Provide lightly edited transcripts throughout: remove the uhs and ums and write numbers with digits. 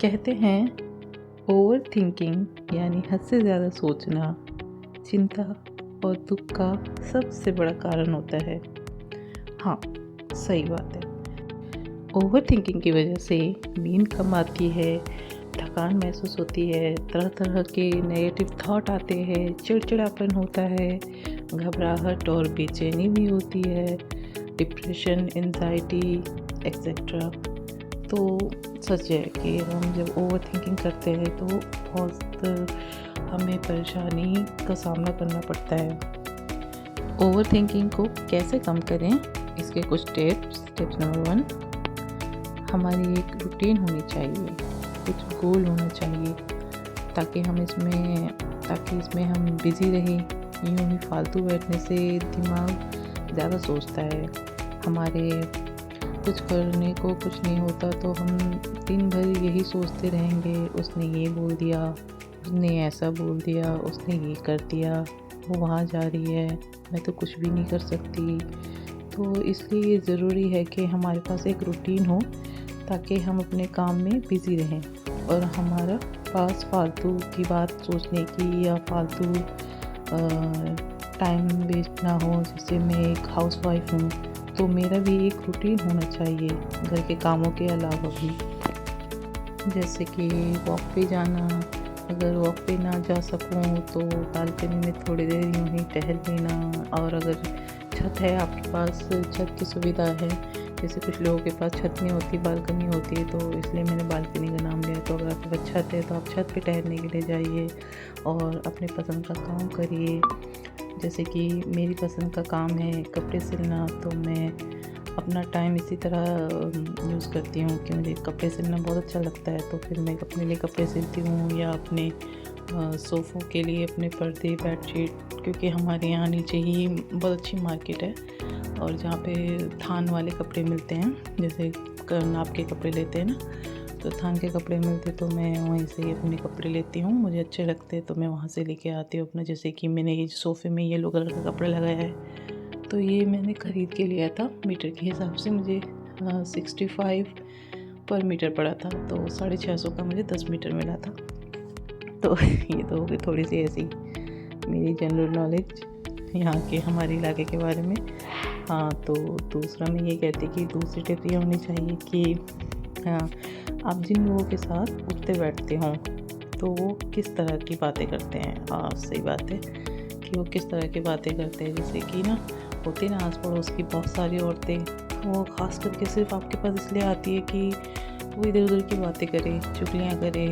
कहते हैं over thinking यानी हद से ज़्यादा सोचना चिंता और दुख का सबसे बड़ा कारण होता है। हाँ, सही बात है। ओवर थिंकिंग की वजह से नींद कम आती है, थकान महसूस होती है, तरह तरह के नेगेटिव थॉट आते हैं, चिड़चिड़ापन होता है, घबराहट और बेचैनी भी होती है, डिप्रेशन, एंजाइटी एक्सेट्रा। तो सच है कि हम जब ओवर थिंकिंग करते हैं तो बहुत हमें परेशानी का सामना करना पड़ता है। ओवर थिंकिंग को कैसे कम करें, इसके कुछ टिप्स नंबर 1, हमारी एक रूटीन होनी चाहिए, कुछ गोल होना चाहिए ताकि इसमें हम बिज़ी रहें। यूँ ही फालतू बैठने से दिमाग ज़्यादा सोचता है। हमारे कुछ करने को कुछ नहीं होता तो हम दिन भर यही सोचते रहेंगे, उसने ये बोल दिया, उसने ऐसा बोल दिया, उसने ये कर दिया, वो वहाँ जा रही है, मैं तो कुछ भी नहीं कर सकती। तो इसलिए ज़रूरी है कि हमारे पास एक रूटीन हो ताकि हम अपने काम में बिज़ी रहें और हमारा पास फालतू की बात सोचने की या फालतू टाइम वेस्ट ना हो। जैसे मैं एक हाउसवाइफ हूँ तो मेरा भी एक रूटीन होना चाहिए घर के कामों के अलावा भी, जैसे कि वॉक पे जाना। अगर वॉक पे ना जा सकूँ तो बालकनी में थोड़ी देर यूँ ही टहल लेना। और अगर छत है आपके पास, छत की सुविधा है, जैसे कुछ लोगों के पास छत नहीं होती, बालकनी होती है, तो इसलिए मैंने बालकनी का नाम लिया। तो अगर आपके पास छत है तो आप छत पे टहलने के लिए जाइए और अपने पसंद का काम करिए। जैसे कि मेरी पसंद का काम है कपड़े सिलना, तो मैं अपना टाइम इसी तरह यूज़ करती हूँ कि मुझे कपड़े सिलना बहुत अच्छा लगता है। तो फिर मैं अपने लिए कपड़े सिलती हूँ या अपने सोफ़ों के लिए अपने पर्दे, बेडशीट, क्योंकि हमारे यहाँ नीचे ही बहुत अच्छी मार्केट है और जहाँ पे थान वाले कपड़े मिलते हैं, जैसे नाप के कपड़े लेते हैं ना, तो थान के कपड़े मिलते तो मैं वहीं से अपने कपड़े लेती हूँ, मुझे अच्छे लगते तो मैं वहाँ से लेके आती हूँ अपना। जैसे कि मैंने ये सोफ़े में येलो कलर का कपड़ा लगाया है तो ये मैंने ख़रीद के लिया था, मीटर के हिसाब से मुझे 65 पर मीटर पड़ा था, तो 650 का मुझे 10 मीटर मिला था। तो ये तो हो गई थोड़ी सी ऐसी मेरी जनरल नॉलेज यहाँ के हमारे इलाके के बारे में। हाँ, तो दूसरा मैं ये कहती कि दूसरी टिप ये होनी चाहिए कि हाँ, आप जिन लोगों के साथ उठते बैठते हों तो वो किस तरह की बातें करते हैं। हाँ, सही बात है कि वो किस तरह की बातें करते हैं। जैसे कि ना होती ना आस पड़ोस की बहुत सारी औरतें, वो ख़ास करके सिर्फ आपके पास इसलिए आती है कि वो इधर उधर की बातें करे, चुगलियाँ करे,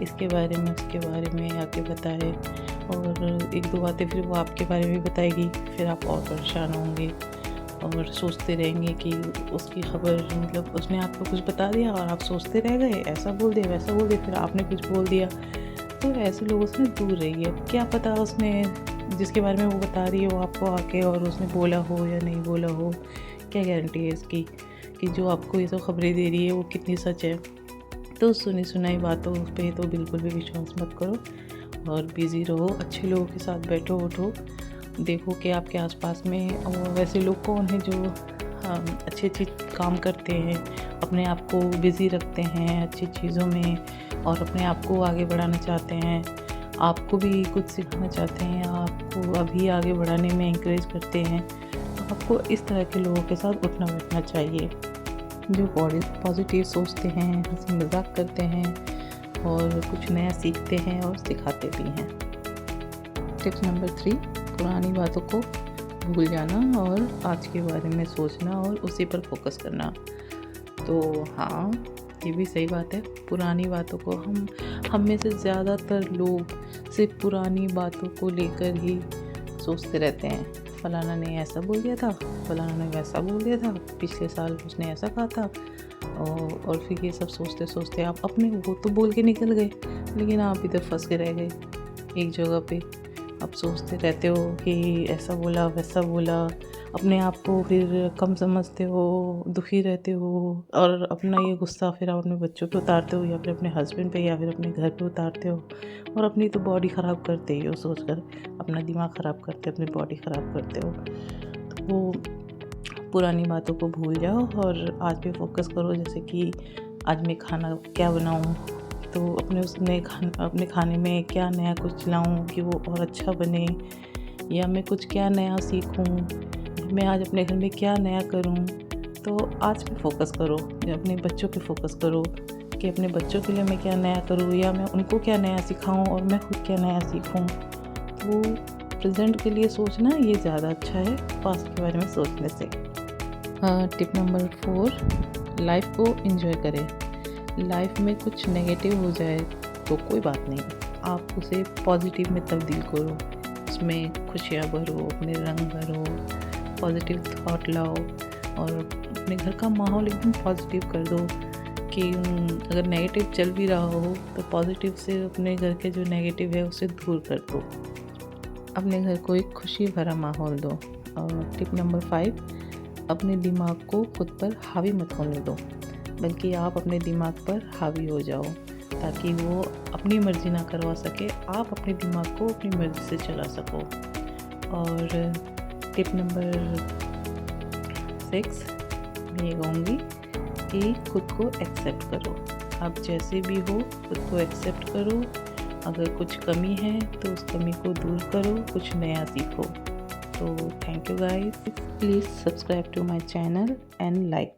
इसके बारे में उसके बारे में आके बताए, और एक दो बातें फिर वो आपके बारे में बताएगी, फिर आप और परेशान होंगे और सोचते रहेंगे कि उसकी खबर, मतलब उसने आपको कुछ बता दिया और आप सोचते रह गए, ऐसा बोल दिया वैसा बोल दिया, फिर आपने कुछ बोल दिया। तो ऐसे लोगों से दूर रहिए। क्या पता उसने जिसके बारे में वो बता रही है वो आपको आके और उसने बोला हो या नहीं बोला हो, क्या गारंटी है इसकी कि जो आपको ये सब खबरें दे रही है वो कितनी सच है। तो सुनी सुनाई बातों पे तो बिल्कुल भी विश्वास मत करो और बिज़ी रहो, अच्छे लोगों के साथ बैठो उठो, देखो कि आपके आसपास में वैसे लोग कौन हैं जो अच्छे अच्छे काम करते हैं, अपने आप को बिज़ी रखते हैं अच्छी चीज़ों में और अपने आप को आगे बढ़ाना चाहते हैं, आपको भी कुछ सिखाना चाहते हैं, आपको अभी आगे बढ़ाने में इंकरेज करते हैं। तो आपको इस तरह के लोगों के साथ उठना बैठना चाहिए जो पॉजिटिव सोचते हैं, हंसी मजाक करते हैं और कुछ नया सीखते हैं और सिखाते भी हैं। टिप्स नंबर 3, पुरानी बातों को भूल जाना और आज के बारे में सोचना और उसी पर फोकस करना। तो हाँ, ये भी सही बात है। पुरानी बातों को हम में से ज़्यादातर लोग सिर्फ पुरानी बातों को लेकर ही सोचते रहते हैं। फलाना ने ऐसा बोल दिया था, फलाना ने वैसा बोल दिया था, पिछले साल उसने ऐसा कहा था, और फिर ये सब सोचते सोचते आप अपने वो तो बोल के निकल गए लेकिन आप इधर फंस के रह गए एक जगह पे। आप सोचते रहते हो कि ऐसा बोला वैसा बोला, अपने आप को फिर कम समझते हो, दुखी रहते हो और अपना ये गुस्सा फिर आप अपने बच्चों पे उतारते हो या फिर अपने हस्बैंड पे या फिर अपने घर पे उतारते हो और अपनी तो बॉडी ख़राब करते ही हो, सोचकर अपना दिमाग ख़राब करते हो, अपनी बॉडी ख़राब करते हो। तो पुरानी बातों को भूल जाओ और आज पे फोकस करो। जैसे कि आज मैं खाना क्या बनाऊँ, तो अपने खाने में क्या नया कुछ लाऊं कि वो और अच्छा बने, या मैं कुछ क्या नया सीखूं, मैं आज अपने घर में क्या नया करूं। तो आज पे फोकस करो, अपने बच्चों पे फोकस करो कि अपने बच्चों के लिए मैं क्या नया करूं, या मैं उनको क्या नया सिखाऊं और मैं खुद क्या नया सीखूं। तो प्रेजेंट के लिए सोचना ये ज़्यादा अच्छा है पास्ट के बारे में सोचने से। टिप नंबर 4, लाइफ को एंजॉय करें। लाइफ में कुछ नेगेटिव हो जाए तो कोई बात नहीं, आप उसे पॉजिटिव में तब्दील करो, उसमें खुशियाँ भरो, अपने रंग भरो, पॉजिटिव थॉट लाओ और अपने घर का माहौल एकदम पॉजिटिव कर दो कि अगर नेगेटिव चल भी रहा हो तो पॉजिटिव से अपने घर के जो नेगेटिव है उसे दूर कर दो, अपने घर को एक खुशी भरा माहौल दो। और टिप नंबर 5, अपने दिमाग को खुद पर हावी मत होने दो, बल्कि आप अपने दिमाग पर हावी हो जाओ ताकि वो अपनी मर्ज़ी ना करवा सके, आप अपने दिमाग को अपनी मर्ज़ी से चला सको। और टिप नंबर 6 मैं ये कहूँगी कि खुद को एक्सेप्ट करो, आप जैसे भी हो खुद को एक्सेप्ट करो। अगर कुछ कमी है तो उस कमी को दूर करो, कुछ नया सीखो। तो thank you guys, please subscribe to my channel and like